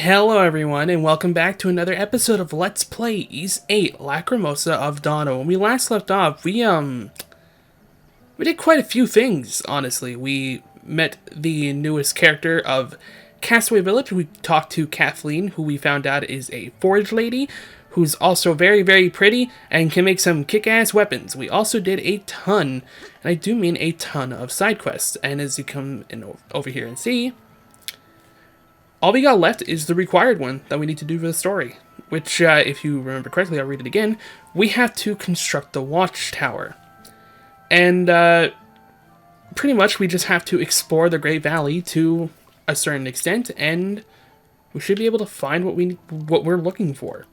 Hello everyone, and welcome back to another episode of Let's Play Ys VIII, Lacrimosa of Dino. When we last left off, we did quite a few things, honestly. We met the newest character of Castaway Village. We talked to Kathleen, who we found out is a forge lady, who's also very, very pretty, and can make some kick-ass weapons. We also did a ton, and I do mean a ton, of side quests. And as you come in over here and see, all we got left is the required one that we need to do for the story, which, if you remember correctly, I'll read it again. We have to construct the Watchtower. And, pretty much we just have to explore the Great Valley to a certain extent, and we should be able to find what we're looking for.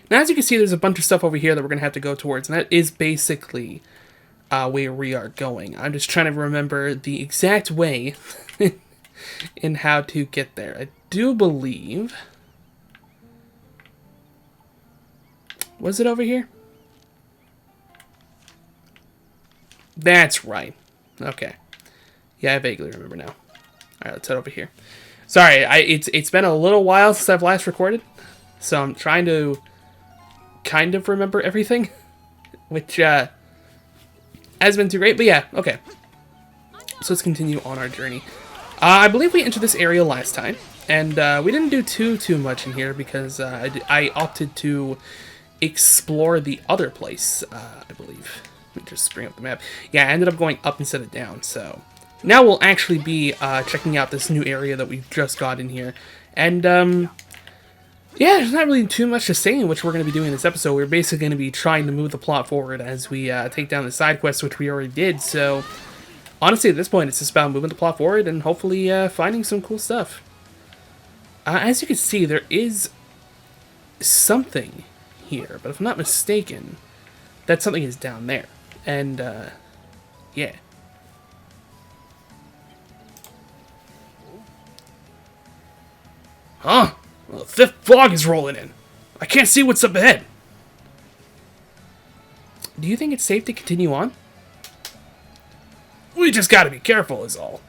Now, as you can see, there's a bunch of stuff over here that we're going to have to go towards, and that is basically where we are going. I'm just trying to remember the exact way in how to get there. I do believe... Was it over here? That's right. Okay. Yeah, I vaguely remember now. Alright, let's head over here. Sorry, it's been a little while since I've last recorded, so I'm trying to kind of remember everything, which has been too great, but yeah, okay. So let's continue on our journey. I believe we entered this area last time, and we didn't do too much in here because I opted to explore the other place, I believe. Let me just bring up the map. Yeah, I ended up going up instead of down, so now we'll actually be checking out this new area that we've just got in here. And, yeah, there's not really too much to say in which we're going to be doing in this episode. We're basically going to be trying to move the plot forward as we take down the side quests, which we already did, so honestly, at this point, it's just about moving the plot forward and hopefully finding some cool stuff. As you can see, there is something here, but if I'm not mistaken, that something is down there. And, yeah. Huh? Well, the fifth fog is rolling in. I can't see what's up ahead. Do you think it's safe to continue on? We just gotta be careful is all.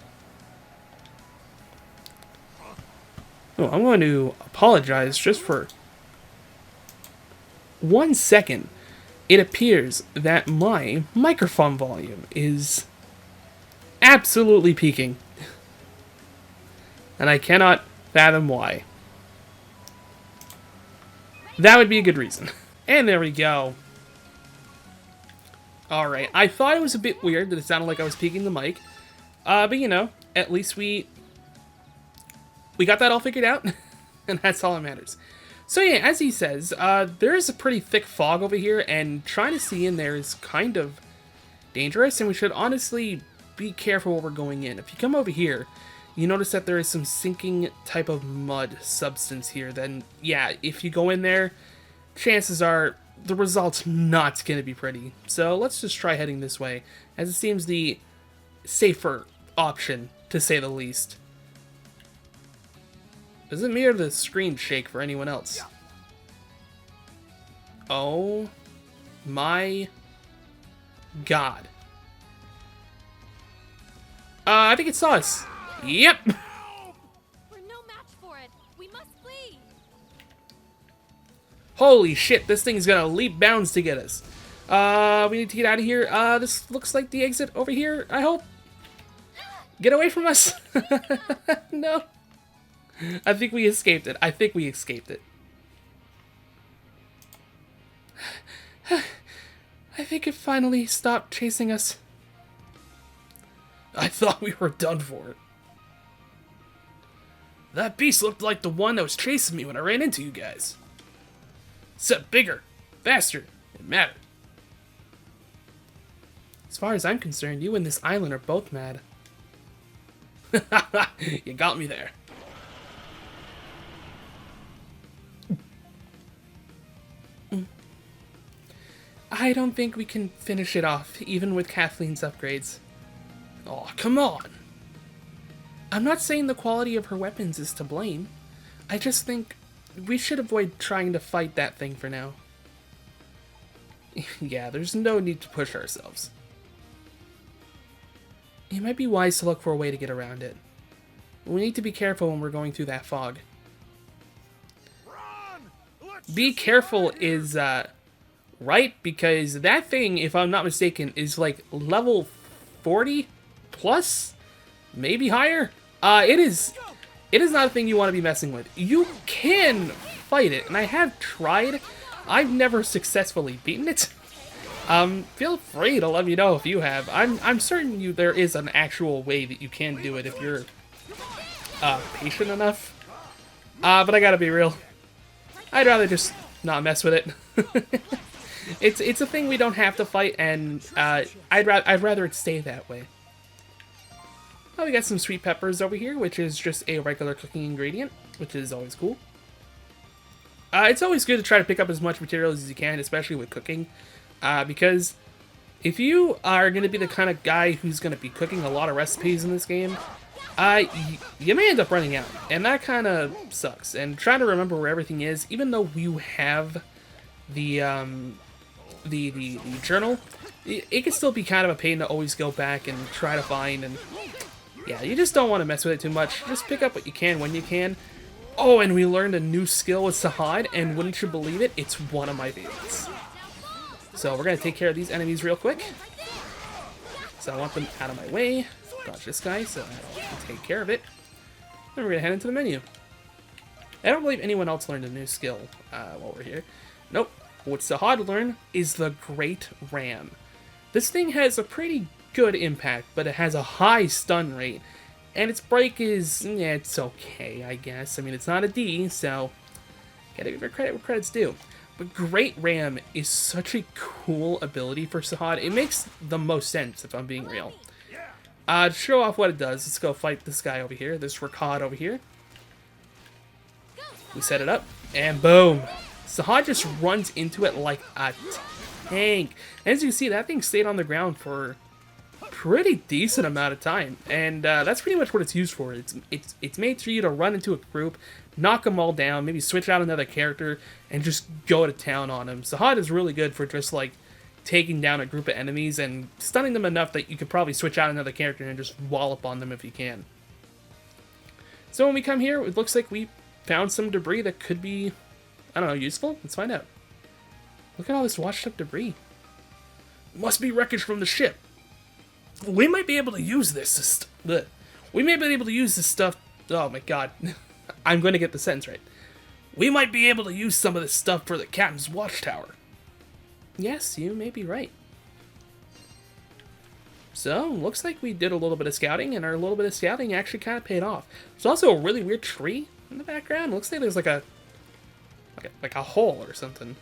Oh, I'm going to apologize just for 1 second. It appears that my microphone volume is absolutely peaking. And I cannot fathom why. That would be a good reason. And there we go. Alright, I thought it was a bit weird that it sounded like I was peeking the mic. But you know, at least we got that all figured out. And that's all that matters. So yeah, as he says, there is a pretty thick fog over here, and trying to see in there is kind of dangerous, and we should honestly be careful where we're going in. If you come over here, you notice that there is some sinking type of mud substance here. Then, yeah, if you go in there, chances are the result's not going to be pretty. So let's just try heading this way, as it seems the safer option, to say the least. Is it me or the screen shake for anyone else? Oh my god. I think it saw us. Yep. We're no match for it. We must flee. Holy shit, this thing's gonna leap bounds to get us. We need to get out of here. This looks like the exit over here, I hope. Get away from us. No. I think we escaped it. I think we escaped it. I think it finally stopped chasing us. I thought we were done for. That beast looked like the one that was chasing me when I ran into you guys. Except bigger, faster, and madder. As far as I'm concerned, you and this island are both mad. You got me there. I don't think we can finish it off, even with Kathleen's upgrades. Oh, come on! I'm not saying the quality of her weapons is to blame. I just think we should avoid trying to fight that thing for now. Yeah, there's no need to push ourselves. It might be wise to look for a way to get around it. We need to be careful when we're going through that fog. Be careful is right, because that thing, if I'm not mistaken, is like level 40 plus, maybe higher. It is not a thing you want to be messing with. You can fight it, and I have tried. I've never successfully beaten it. Feel free to let me know if you have. I'm certain there is an actual way that you can do it if you're patient enough. But I gotta be real. I'd rather just not mess with it. It's a thing we don't have to fight, and I'd rather it stay that way. Oh, we got some sweet peppers over here, which is just a regular cooking ingredient, which is always cool. It's always good to try to pick up as much materials as you can, especially with cooking, because if you are going to be the kind of guy who's going to be cooking a lot of recipes in this game, you may end up running out, and that kind of sucks. And trying to remember where everything is, even though you have the journal, it can still be kind of a pain to always go back and try to find, and yeah, you just don't want to mess with it too much. Just pick up what you can when you can. Oh, and we learned a new skill with Sahad, and wouldn't you believe it, it's one of my favorites. So we're going to take care of these enemies real quick. So I want them out of my way. Dodge this guy, so I can take care of it. Then we're going to head into the menu. I don't believe anyone else learned a new skill while we're here. Nope. What Sahad learned is the Great Ram. This thing has a pretty good impact, but it has a high stun rate. And its break is, yeah, it's okay, I guess. I mean, it's not a D, so gotta give it credit where credit's due. But Great Ram is such a cool ability for Sahad. It makes the most sense, if I'm being real. To show off what it does, let's go fight this guy over here, this Rakad over here. We set it up, and boom! Sahad just runs into it like a tank. And as you can see, that thing stayed on the ground for pretty decent amount of time, and that's pretty much what it's used for. It's made for you to run into a group, knock them all down, maybe switch out another character, and just go to town on them. Sahad is really good for just like taking down a group of enemies and stunning them enough that you could probably switch out another character and just wallop on them if you can. So when we come here, it looks like we found some debris that could be, I don't know, useful. Let's find out. Look at all this washed up debris. Must be wreckage from the ship. We might be able to use this. We may be able to use this stuff. Oh my god. I'm going to get the sentence right. We might be able to use some of this stuff for the captain's watchtower. Yes, you may be right. So, looks like we did a little bit of scouting, and our little bit of scouting actually kind of paid off. There's also a really weird tree in the background. Looks like there's like a hole or something.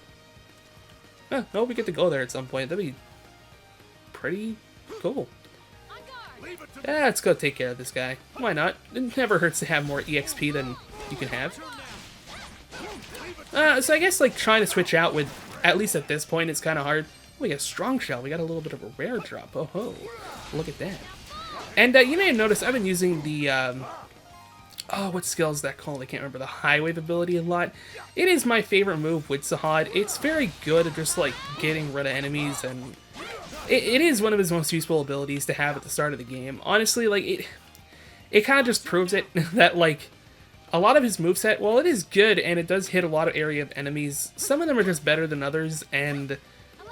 Oh, we get to go there at some point. That'd be pretty cool. Yeah, let's go take care of this guy. Why not? It never hurts to have more EXP than you can have. So I guess like trying to switch out with, at least at this point, it's kind of hard. We got a strong shell. We got a little bit of a rare drop. Oh ho! Look at that. And you may have noticed I've been using the oh, what skill is that called? I can't remember. The high wave ability a lot. It is my favorite move with Sahad. It's very good at just like getting rid of enemies, and it is one of his most useful abilities to have at the start of the game. Honestly, like it kind of just proves it that like a lot of his moveset, while it is good and it does hit a lot of area of enemies, some of them are just better than others, and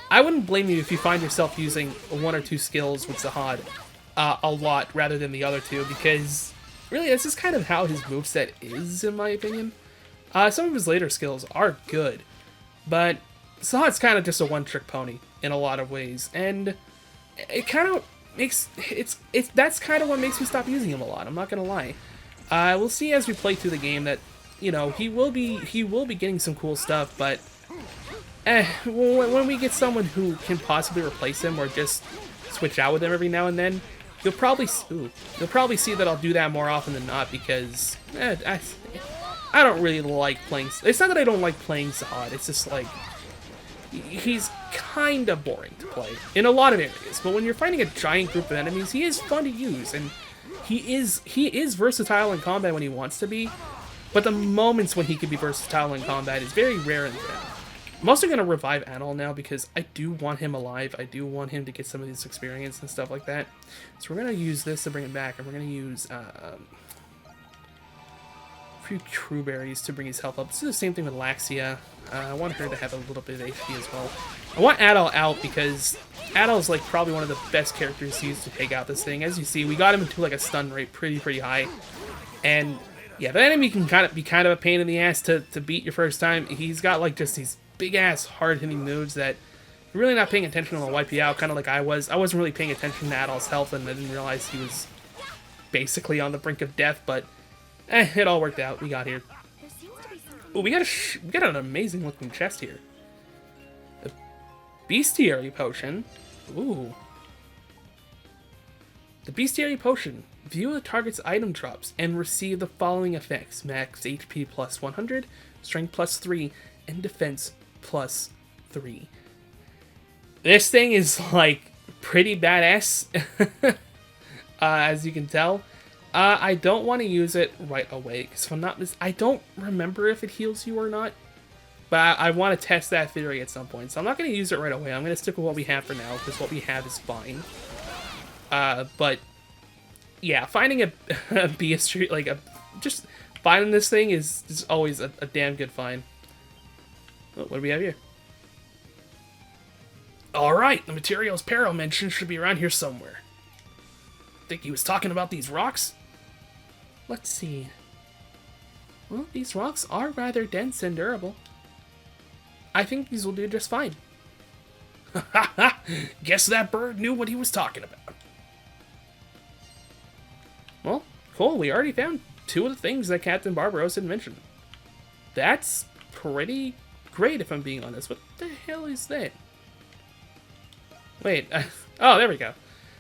I wouldn't blame you if you find yourself using one or two skills with Sahad a lot rather than the other two, because really that's just kind of how his moveset is, in my opinion. Some of his later skills are good, but Sahad's kind of just a one-trick pony in a lot of ways, and it kind of makes that's kind of what makes me stop using him a lot. I'm not gonna lie. We'll see as we play through the game that, you know, he will be getting some cool stuff, but when we get someone who can possibly replace him or just switch out with him every now and then, you'll probably see that I'll do that more often than not, because I don't really like playing. It's not that I don't like playing Sahad. It's just like he's kind of boring to play in a lot of areas. But when you're fighting a giant group of enemies, he is fun to use, and he is versatile in combat when he wants to be. But the moments when he can be versatile in combat is very rare in the game. I'm also going to revive Anil now because I do want him alive. I do want him to get some of this experience and stuff like that. So we're going to use this to bring him back, and we're going to use few true berries to bring his health up. This is the same thing with Laxia. I want her to have a little bit of HP as well. I want Adol out because Adol's like probably one of the best characters to use to take out this thing. As you see, we got him into like a stun rate pretty high. And yeah, the enemy can be kind of a pain in the ass to beat your first time. He's got like just these big ass hard hitting moves that you're really not paying attention to wipe you out, kind of like I was. I wasn't really paying attention to Adol's health and I didn't realize he was basically on the brink of death, but it all worked out. We got here. There seems to be something. Oh, we got an amazing looking chest here. The Bestiary Potion. Ooh. The Bestiary Potion. View the target's item drops and receive the following effects: max HP plus 100, strength plus 3, and defense plus 3. This thing is like pretty badass, as you can tell. I don't want to use it right away, because if I'm not I don't remember if it heals you or not, but I want to test that theory at some point, so I'm not going to use it right away. I'm going to stick with what we have for now, because what we have is fine. But yeah, finding a Bestiary, like just finding this thing is always a damn good find. Oh, what do we have here? Alright, the materials Peril mentioned should be around here somewhere. Think he was talking about these rocks? Let's see. Well, these rocks are rather dense and durable. I think these will do just fine. Ha ha ha! Guess that bird knew what he was talking about. Well, cool. We already found 2 of the things that Captain Barbaros had mentioned. That's pretty great, if I'm being honest. What the hell is that? Wait. Oh, there we go.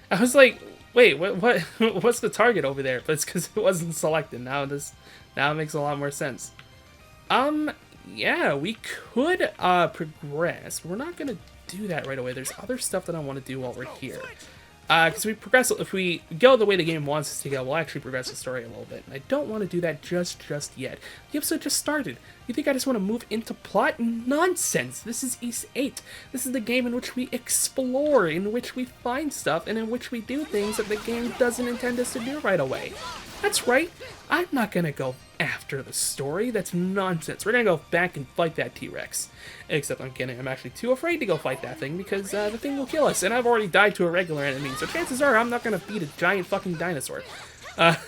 I was like, wait, what's the target over there? But it's because it wasn't selected. Now it makes a lot more sense. Yeah, we could progress, but we're not gonna do that right away. There's other stuff that I want to do while we're here. Because if we go the way the game wants us to go, we'll actually progress the story a little bit. And I don't want to do that just yet. The episode just started. You think I just want to move into plot? Nonsense! This is Ys VIII. This is the game in which we explore, in which we find stuff, and in which we do things that the game doesn't intend us to do right away. That's right. I'm not gonna go after the story. That's nonsense. We're gonna go back and fight that T-Rex. Except I'm kidding. I'm actually too afraid to go fight that thing because the thing will kill us. And I've already died to a regular enemy, so chances are I'm not gonna beat a giant fucking dinosaur. But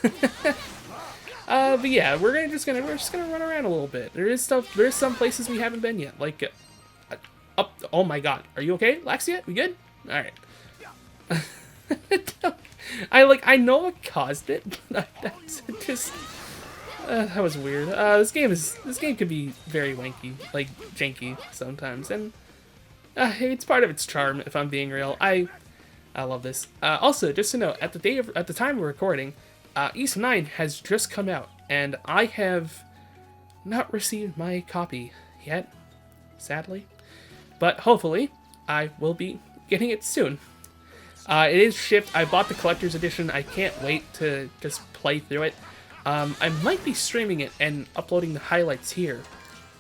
yeah, we're just gonna run around a little bit. There's some places we haven't been yet. Like up. Oh my God. Are you okay, Laxia? We good? All right. I know what caused it, but that's just that was weird. This game can be very wanky, like janky sometimes, and it's part of its charm. If I'm being real, I love this. Also, just to note, at the time we're recording, Ys IX has just come out, and I have not received my copy yet, sadly, but hopefully I will be getting it soon. It is shipped. I bought the collector's edition. I can't wait to just play through it. I might be streaming it and uploading the highlights here,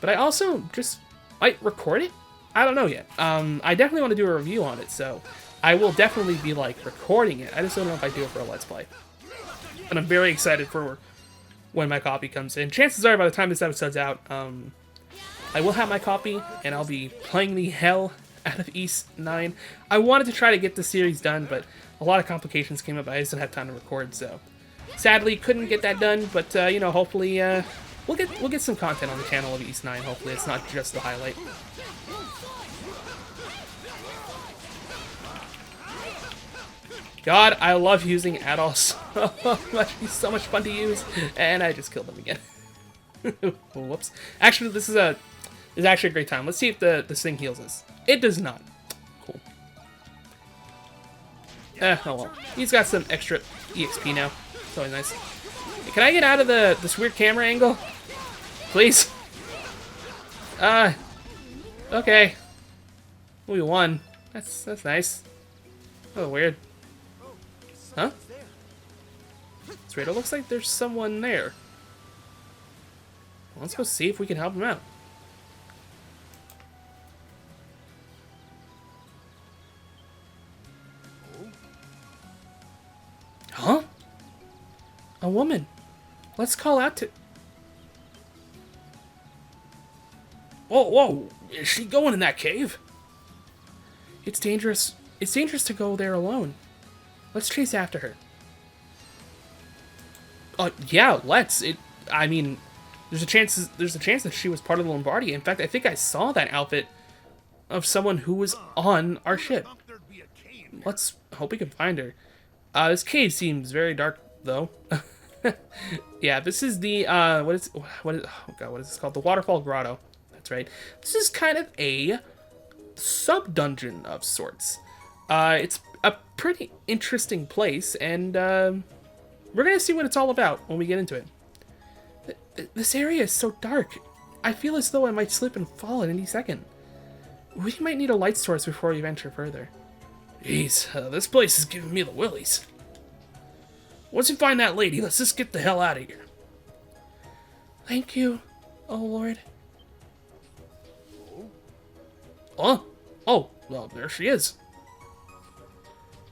but I also just might record it. I don't know yet. I definitely want to do a review on it, so I will definitely be like recording it. I just don't know if I do it for a Let's Play. And I'm very excited for when my copy comes in. Chances are by the time this episode's out, I will have my copy and I'll be playing the hell out of Ys IX. I wanted to try to get the series done, but a lot of complications came up. I just didn't have time to record, so sadly couldn't get that done. But you know, hopefully we'll get some content on the channel of Ys IX. Hopefully, it's not just the highlight. God, I love using Adol so much. He's so much fun to use, and I just killed him again. Whoops. Actually, this is actually a great time. Let's see if this thing heals us. It does not. Cool. Oh well. He's got some extra EXP now. It's always nice. Hey, can I get out of this weird camera angle? Please? Okay. We won. That's nice. Oh, weird. Huh? That's weird. It looks like there's someone there. Well, let's go see if we can help him out. Huh? A woman. Let's call out to... Whoa, whoa! Is she going in that cave? It's dangerous. It's dangerous to go there alone. Let's chase after her. Yeah, let's. I mean, there's a chance that she was part of the Lombardia. In fact, I think I saw that outfit of someone who was on our ship. Let's hope we can find her. This cave seems very dark, though. Yeah, this is the what is oh god, what is this called? The Waterfall Grotto. That's right. This is kind of a sub-dungeon of sorts. It's a pretty interesting place, and we're gonna see what it's all about when we get into it. This area is so dark. I feel as though I might slip and fall at any second. We might need a light source before we venture further. Jeez, this place is giving me the willies. Once we find that lady, let's just get the hell out of here. Thank you, oh Lord. Oh, well, there she is.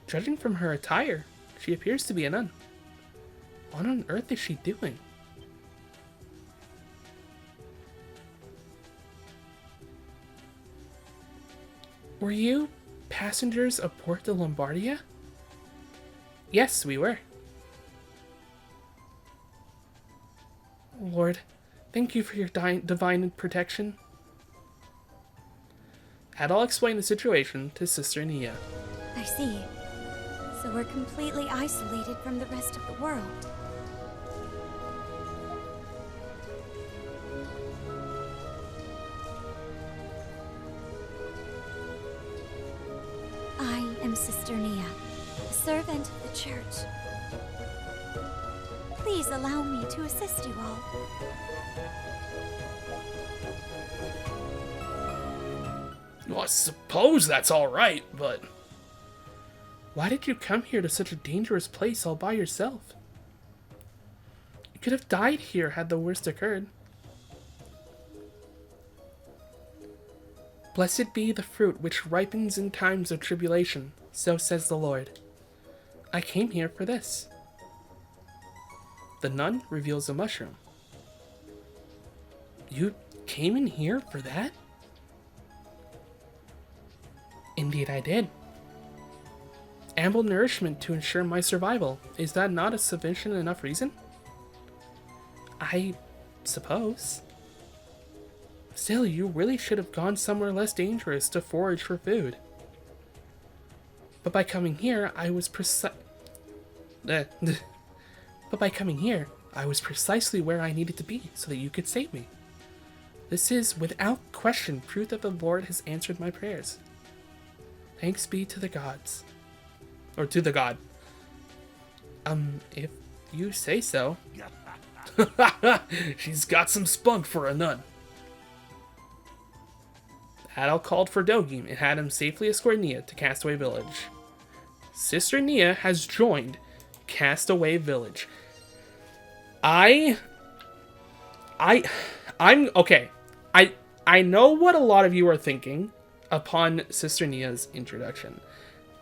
Judging from her attire, she appears to be a nun. What on earth is she doing? Were you passengers aboard the Lombardia? Yes, we were. Lord, thank you for your divine protection. Hadal explained the situation to Sister Nia. I see. So we're completely isolated from the rest of the world. I am Sister Nia, a servant of the church. Please allow me to assist you all. Well, I suppose that's alright, but... Why did you come here to such a dangerous place all by yourself? You could have died here had the worst occurred. Blessed be the fruit which ripens in times of tribulation, so says the Lord. I came here for this. The nun reveals a mushroom. You came in here for that? Indeed I did. Ample nourishment to ensure my survival. Is that not a sufficient enough reason? I suppose. Still, you really should have gone somewhere less dangerous to forage for food. But by coming here, I was But by coming here, I was precisely where I needed to be so that you could save me. This is, without question, proof that the Lord has answered my prayers. Thanks be to the gods. Or to the god. If you say so. She's got some spunk for a nun. Hadal called for Dogim and had him safely escort Nia to Castaway Village. Sister Nia has joined Castaway Village. I'm okay. I know what a lot of you are thinking upon Sister Nia's introduction.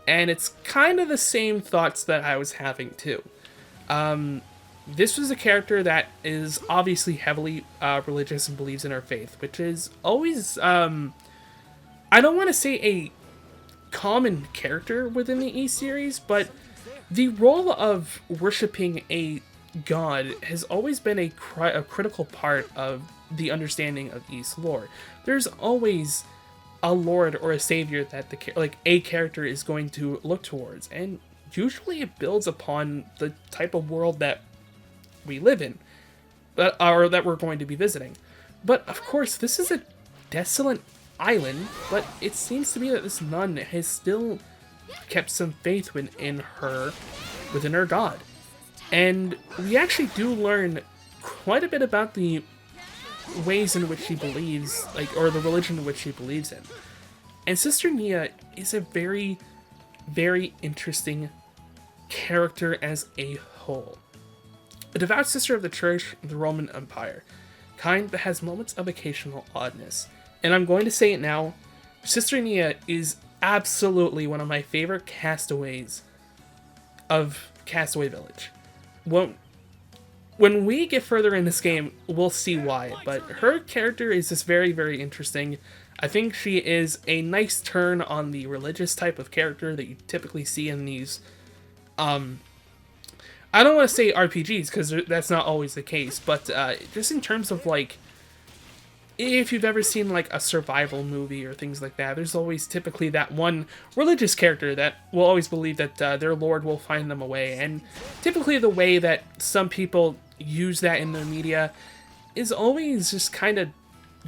And it's kind of the same thoughts that I was having too. This was a character that is obviously heavily religious and believes in her faith, which is always, I don't want to say a common character within the E series, but the role of worshipping a god has always been a critical part of the understanding of East lore. There's always a lord or a savior that a character is going to look towards, and usually it builds upon the type of world that we live in, or that we're going to be visiting. But of course, this is a desolate island, but it seems to be that this nun has still kept some faith within her god. And we actually do learn quite a bit about the ways in which she believes, or the religion in which she believes in. And Sister Nia is a very, very interesting character as a whole. A devout sister of the Church of the Roman Empire, kind that has moments of occasional oddness. And I'm going to say it now, Sister Nia is absolutely one of my favorite castaways of Castaway Village. Well, when we get further in this game, we'll see why. But her character is just very, very interesting. I think she is a nice turn on the religious type of character that you typically see in these, I don't want to say RPGs, because that's not always the case, but just in terms of, like, if you've ever seen, like, a survival movie or things like that, there's always typically that one religious character that will always believe that their lord will find them a way, and typically the way that some people use that in their media is always just kind of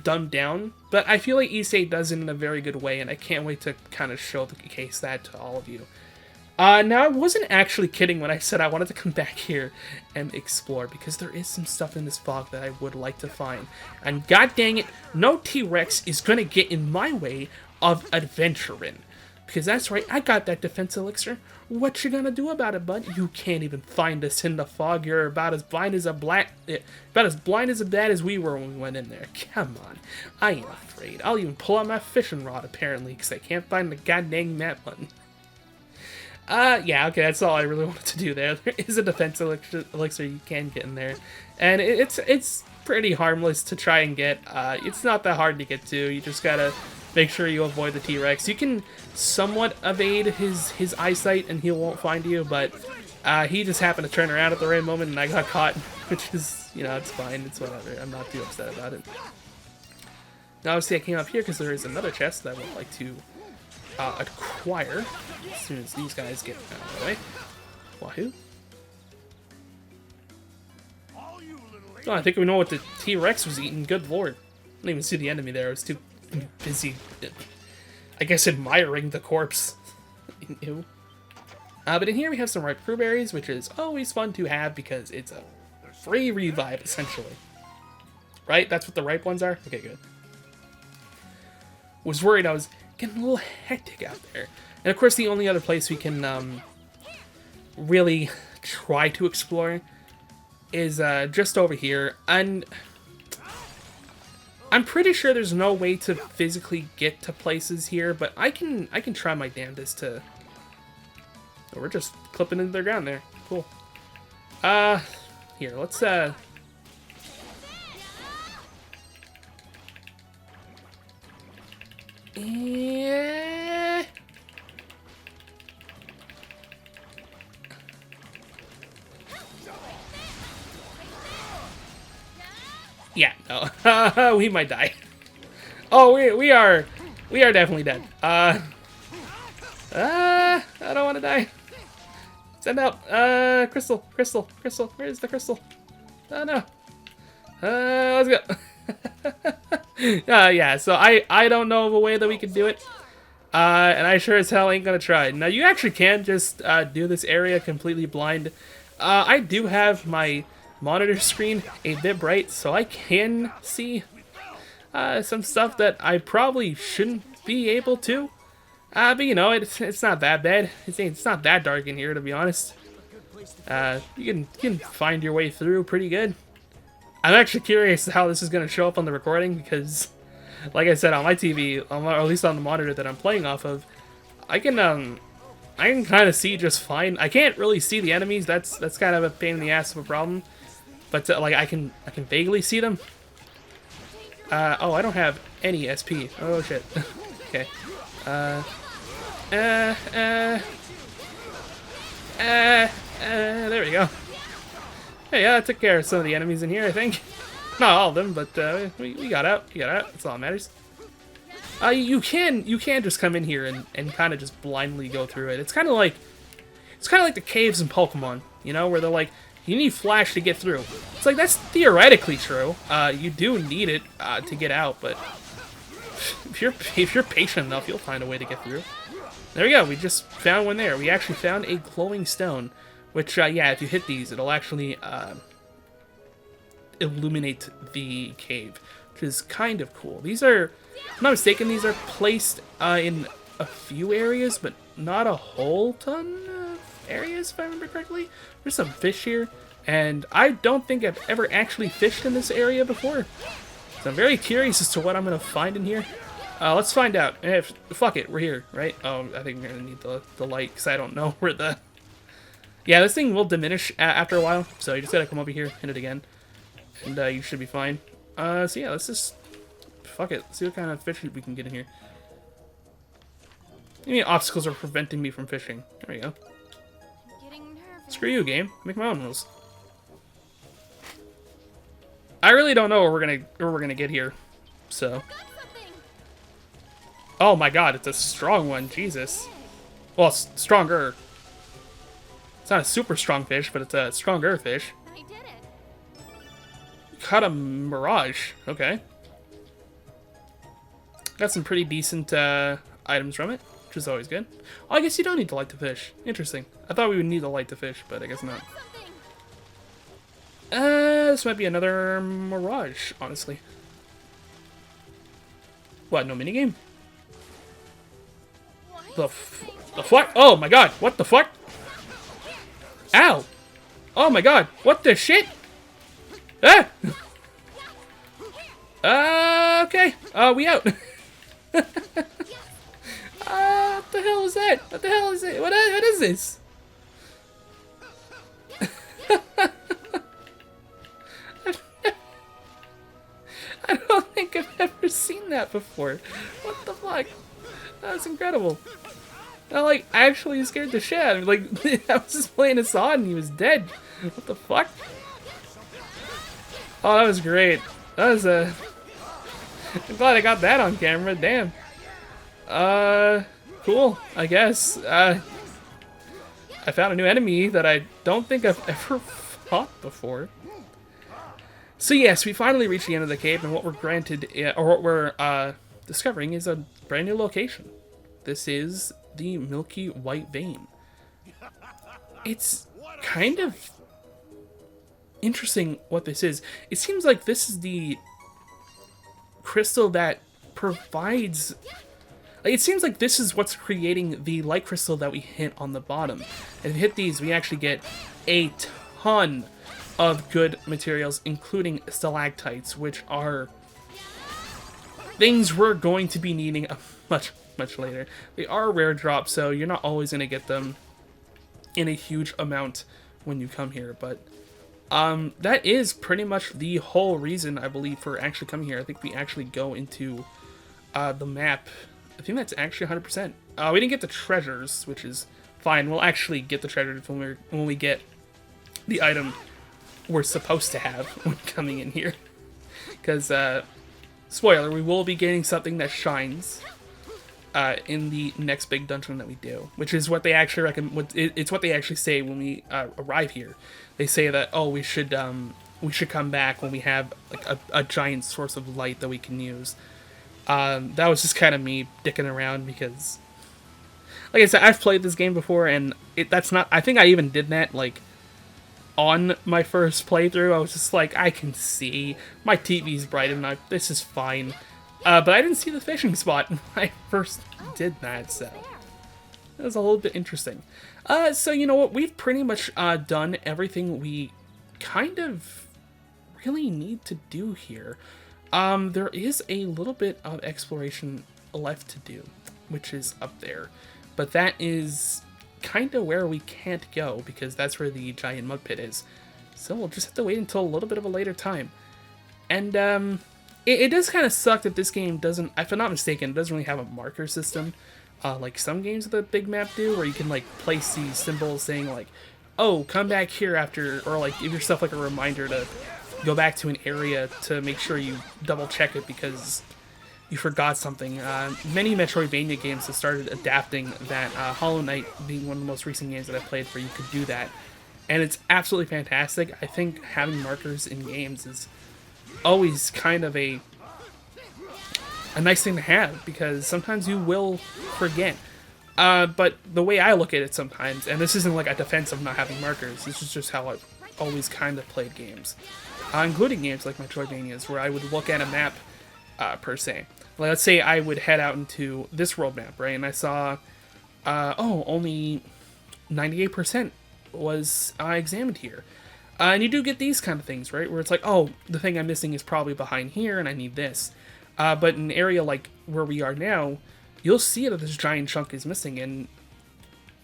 dumbed down, but I feel like Issei does it in a very good way, and I can't wait to kind of show the case that to all of you. Now, I wasn't actually kidding when I said I wanted to come back here and explore, because there is some stuff in this fog that I would like to find. And god dang it, no T-Rex is going to get in my way of adventuring. Because that's right, I got that defense elixir. What you gonna do about it, bud? You can't even find us in the fog. You're about as blind as a bat as we were when we went in there. Come on, I ain't afraid. I'll even pull out my fishing rod, apparently, because I can't find the goddamn map button. Yeah, okay, that's all I really wanted to do there. There is a defense elixir you can get in there, and it's pretty harmless to try and get. It's not that hard to get to. You just gotta make sure you avoid the T-Rex. You can somewhat evade his eyesight, and he won't find you, but he just happened to turn around at the right moment, and I got caught, which is, you know, it's fine. It's whatever. I'm not too upset about it. Now, obviously, I came up here because there is another chest that I would like to acquire as soon as these guys get out of the way. Wahoo! Oh, I think we know what the T-Rex was eating. Good lord. I didn't even see the enemy there. I was too busy, I guess, admiring the corpse. Ew. But in here we have some ripe crewberries, which is always fun to have because it's a free revive, essentially. Right? That's what the ripe ones are? Okay, good. Was worried I was getting a little hectic out there. And of course the only other place we can really try to explore is just over here, and I'm pretty sure there's no way to physically get to places here, but I can try my damnedest to... Oh, we're just clipping into the ground there. Cool. Here, let's yeah, no. We might die. Oh, we are definitely dead. I don't want to die. Send out, crystal. Where's the crystal? Oh, no. Let's go. Yeah, so I don't know of a way that we can do it. And I sure as hell ain't gonna try. Now, you actually can just do this area completely blind. I do have my monitor screen a bit bright, so I can see some stuff that I probably shouldn't be able to. But you know, it's not that bad. It's not that dark in here, to be honest. You can find your way through pretty good. I'm actually curious how this is going to show up on the recording because, like I said, on my TV, or at least on the monitor that I'm playing off of, I can kind of see just fine. I can't really see the enemies. That's kind of a pain in the ass of a problem. But like I can vaguely see them. Oh, I don't have any SP. Oh shit. Okay. There we go. Hey, yeah, I took care of some of the enemies in here, I think. Not all of them, but we got out. We got out. That's all that matters. You can just come in here and kind of just blindly go through it. It's kind of like the caves in Pokemon, you know, where they're like, you need flash to get through. It's like, that's theoretically true. You do need it to get out, but if you're patient enough, you'll find a way to get through. There we go. We just found one there. We actually found a glowing stone, which, yeah, if you hit these, it'll actually illuminate the cave, which is kind of cool. These are, if I'm not mistaken, these are placed in a few areas, but not a whole ton of areas, if I remember correctly. There's some fish here, and I don't think I've ever actually fished in this area before. So I'm very curious as to what I'm going to find in here. Let's find out. Fuck it, we're here, right? Oh, I think we're going to need the light, because I don't know where the... Yeah, this thing will diminish after a while, so you just gotta come over here, hit it again, and you should be fine. So yeah, let's just... Fuck it. Let's see what kind of fish we can get in here. Any obstacles are preventing me from fishing? There we go. Screw you, game. Make my own rules. I really don't know where we're gonna get here, so... Oh my god, it's a strong one, Jesus. Well, it's stronger. It's not a super strong fish, but it's a stronger fish. I did it. Caught a mirage. Okay. Got some pretty decent items from it, which is always good. Oh, I guess you don't need to light the fish. Interesting. I thought we would need to light the fish, but I guess not. This might be another mirage, honestly. What, no minigame? The fuck? Oh my god, what the fuck? Ow! Oh my god, what the shit? Ah! Okay, we out. What the hell is that? What the hell is it? What is this? I don't think I've ever seen that before. What the fuck? That's incredible. I actually scared the shit out of me. Like, I was just playing a song and he was dead. What the fuck? Oh, that was great. That was I'm glad I got that on camera. Damn. Cool, I guess. I found a new enemy that I don't think I've ever fought before. So yes, we finally reached the end of the cave, and what we're granted, or what we're discovering, is a brand new location. This is the Milky White Vein. It's kind of interesting what this is. It seems like this is the crystal that provides... It seems like this is what's creating the light crystal that we hit on the bottom. And if we hit these, we actually get a ton of good materials, including stalactites, which are things we're going to be needing much later. They are a rare drop, so you're not always going to get them in a huge amount when you come here, but that is pretty much the whole reason, I believe, for actually coming here. I think we actually go into the map. I think that's actually 100%. We didn't get the treasures, which is fine. We'll actually get the treasures when we get the item we're supposed to have when coming in here. Because, spoiler, we will be getting something that shines in the next big dungeon that we do, which is what they actually recommend. It's what they actually say when we arrive here. They say that, oh, we should come back when we have like a giant source of light that we can use. That was just kind of me dicking around because, like I said, I've played this game before, and that's not. I think I even did that like on my first playthrough. I was just like, I can see my TV's bright enough. This is fine. But I didn't see the fishing spot when I first did that, so that was a little bit interesting. So you know what? We've pretty much done everything we kind of really need to do here. There is a little bit of exploration left to do, which is up there. But that is kind of where we can't go, because that's where the giant mud pit is. So we'll just have to wait until a little bit of a later time. And, it does kind of suck that this game doesn't, if I'm not mistaken, it doesn't really have a marker system, like some games of the big map do, where you can, like, place these symbols saying, like, oh, come back here after, or, like, give yourself, like, a reminder to go back to an area to make sure you double-check it because you forgot something. Many Metroidvania games have started adapting that, Hollow Knight being one of the most recent games that I played where you could do that, and it's absolutely fantastic. I think having markers in games is always kind of a nice thing to have, because sometimes you will forget. But the way I look at it sometimes, and this isn't like a defense of not having markers, this is just how I've always kind of played games, including games like Metroidvanias, where I would look at a map, per se. Like, let's say I would head out into this world map, right, and I saw, oh, only 98% was examined here. And you do get these kind of things, right? Where it's like, oh, the thing I'm missing is probably behind here, and I need this. But in an area like where we are now, you'll see that this giant chunk is missing, and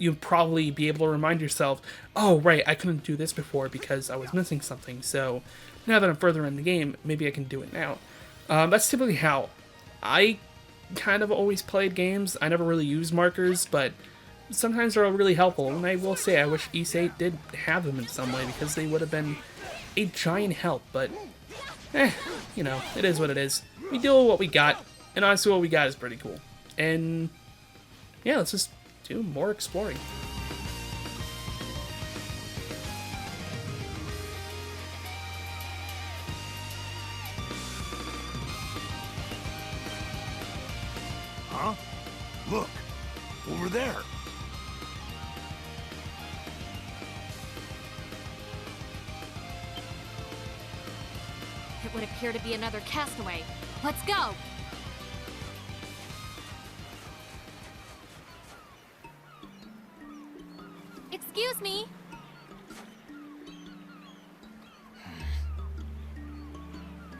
you'll probably be able to remind yourself, oh, right, I couldn't do this before because I was missing something, so now that I'm further in the game, maybe I can do it now. That's typically how I kind of always played games. I never really used markers, but sometimes they're really helpful, and I will say I wish VIII did have them in some way, because they would have been a giant help, but you know, it is what it is. We deal with what we got, and honestly what we got is pretty cool. And yeah, let's just do more exploring. Huh? Look, over there. It would appear to be another castaway. Let's go! Excuse me?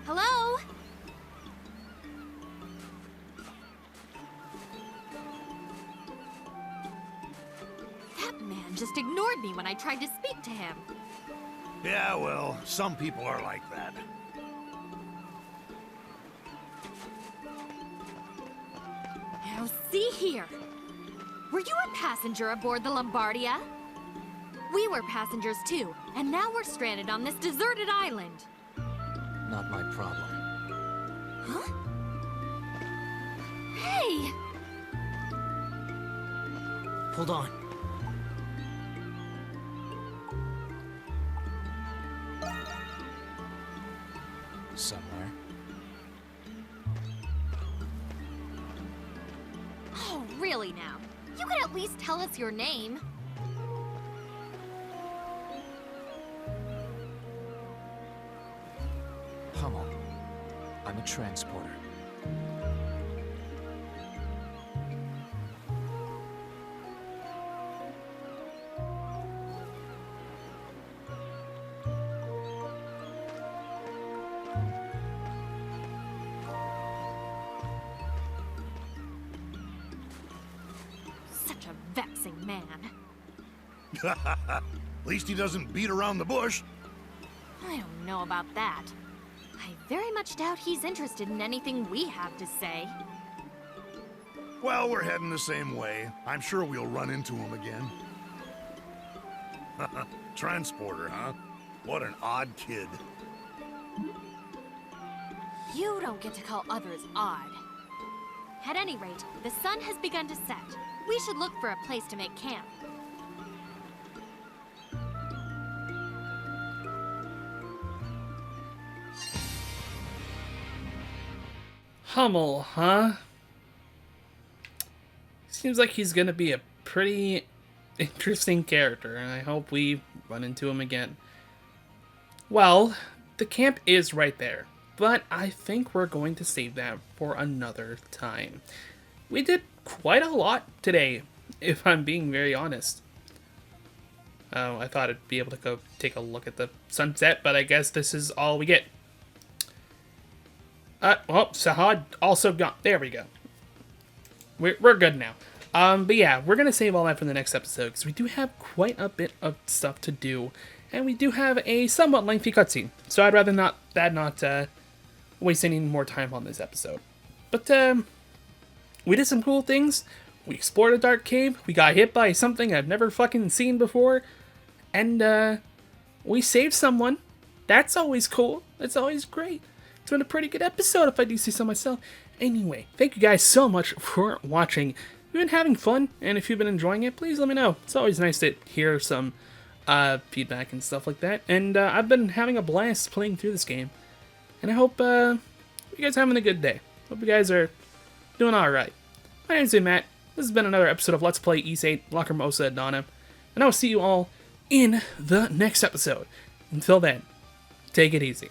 Hello? That man just ignored me when I tried to speak to him. Yeah, well, some people are like that. Now see here. Were you a passenger aboard the Lombardia? We were passengers too, and now we're stranded on this deserted island. Not my problem. Huh? Hey! Hold on. Somewhere. Oh, really now? You could at least tell us your name. Hummel. I'm a transporter. Such a vexing man. At least he doesn't beat around the bush. I don't know about that. I very much doubt he's interested in anything we have to say. Well, we're heading the same way. I'm sure we'll run into him again. Transporter, huh? What an odd kid. You don't get to call others odd. At any rate, the sun has begun to set. We should look for a place to make camp. Hummel, huh? Seems like he's gonna be a pretty interesting character, and I hope we run into him again. Well, the camp is right there, but I think we're going to save that for another time. We did quite a lot today, if I'm being very honest. I thought I'd be able to go take a look at the sunset, but I guess this is all we get. Well, Sahad also gone. There we go. We're good now. But yeah, we're gonna save all that for the next episode, because we do have quite a bit of stuff to do, and we do have a somewhat lengthy cutscene. So I'd rather not waste any more time on this episode. But we did some cool things. We explored a dark cave. We got hit by something I've never fucking seen before, and we saved someone. That's always cool. That's always great. It's been a pretty good episode, if I do say so myself. Anyway, thank you guys so much for watching. If you've been having fun, and if you've been enjoying it, please let me know. It's always nice to hear some feedback and stuff like that. And I've been having a blast playing through this game. And I hope you guys are having a good day. Hope you guys are doing alright. My name's Matt. This has been another episode of Let's Play VIII Lacrimosa Donna. And I will see you all in the next episode. Until then, take it easy.